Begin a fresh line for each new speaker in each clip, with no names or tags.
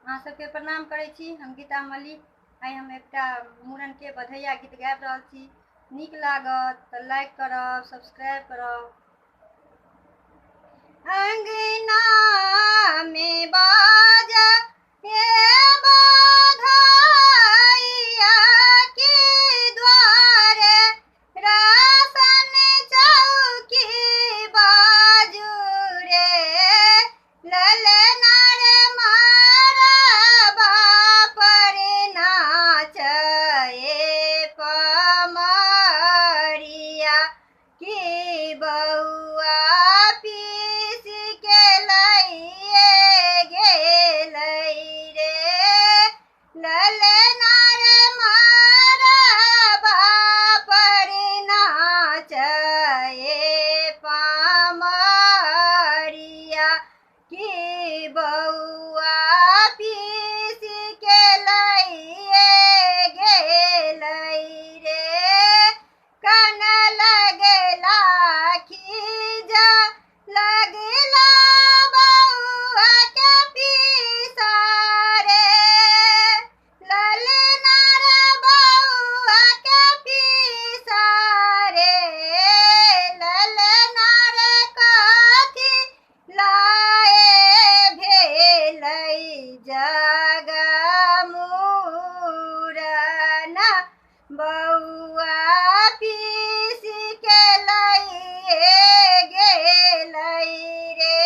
अहाँ सबके प्रणाम करै छी। हम गीता मलिक। आइ हम एकटा मूड़नके बधैया गीत गाबि रहल छी। नीक लागत तऽ लाइक करब, सब्सक्राइब करब। अंगना में बाजा ये बधाइया के द्वारे रासन चौकी बाजू रे ललना रे मारा बापर नाचे पमरिया की बउआ पीस के लइए गेलै रे ललना रे मारा बापर नाचे पमरिया की बउआ पीस के लइए गेलै रे कन लगला खीजा लगला बउआ के पीसा रे ललना रे बउआ के पीसा रे ललना रे कथी लाए भेलै जगमुरन बउआ पीस के लइए गेलै रे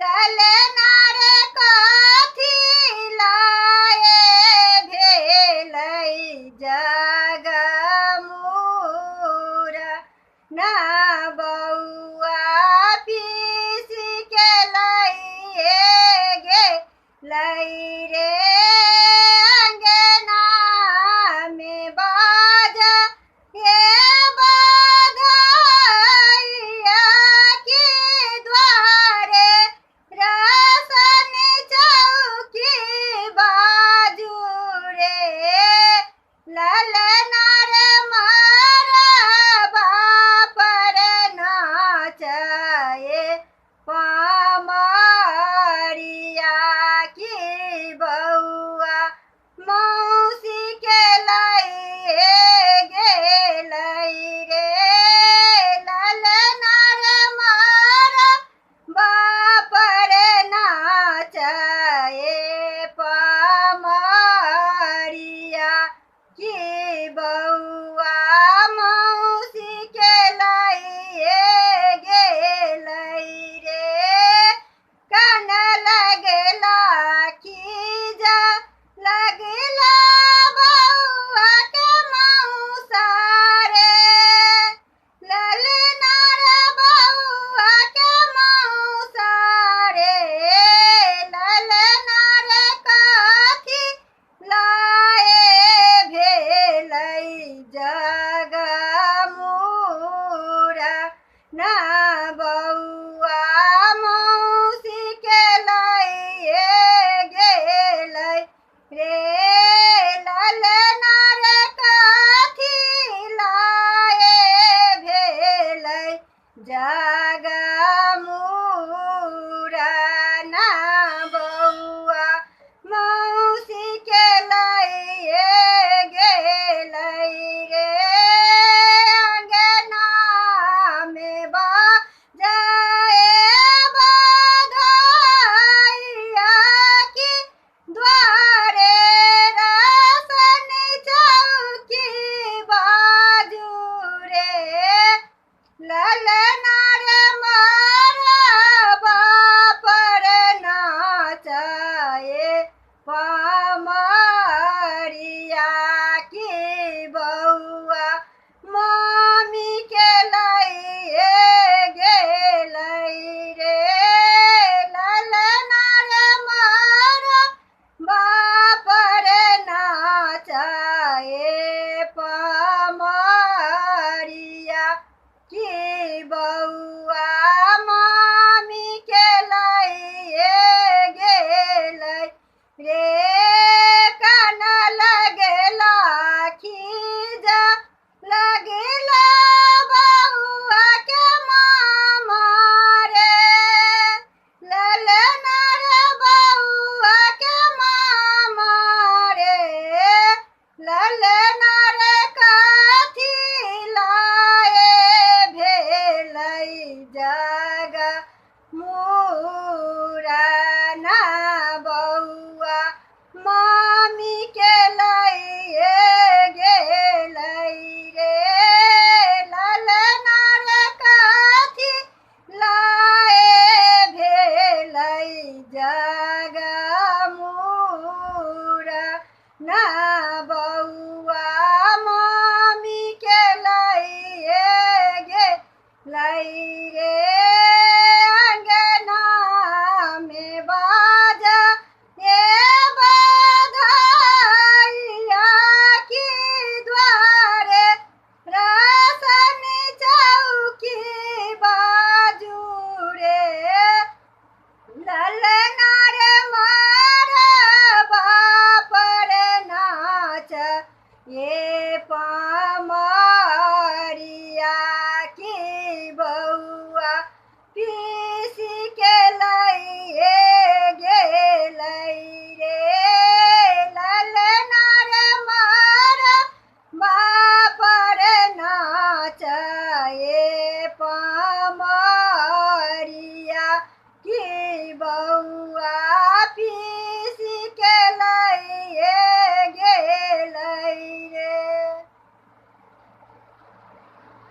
ललना रे कथी लाए भेलै जगमुरन बउआ पीस के लइए गेलै रे अंगना में बाजा ये बधाइया के द्वारे रासन चौकी बाजू रे ललना रे मारा बापर नाचे पमरिया की बउआ मौसी के लइए गेलै रे ललना रे मारा बापर नाचे पमरिया की बउआ मौसी के लइए गेलै रे कन लगला खीजा लगला बउआ के मौसा रे ललना रे बउआ के मौसा रे ललना रे कथी लाए भेलै जगमुरन बउआ मौसी के लइए गेलै रे ललना रे कथी लाए भेलै जगमुरन बउआ मौसी के लइए गेलै रे अंगना में बाजा ये बधाइया के द्वारे रासन चौकी बाजू रे ललना रे मारा बापर नाचे पमरिया की बउआ मामी के लइए गेलै रे ललना रे मारा बापर नाचे पमरिया की बउआ मामी के लइए गेलै रे कन लगला खीजा लगला बउआ के मामा रे ललना रे बउआ के माई रे अंगना में बाजा ये बधाइया की द्वारे रासन चौकी बाजू रे ललना रे मार बापर नाच ये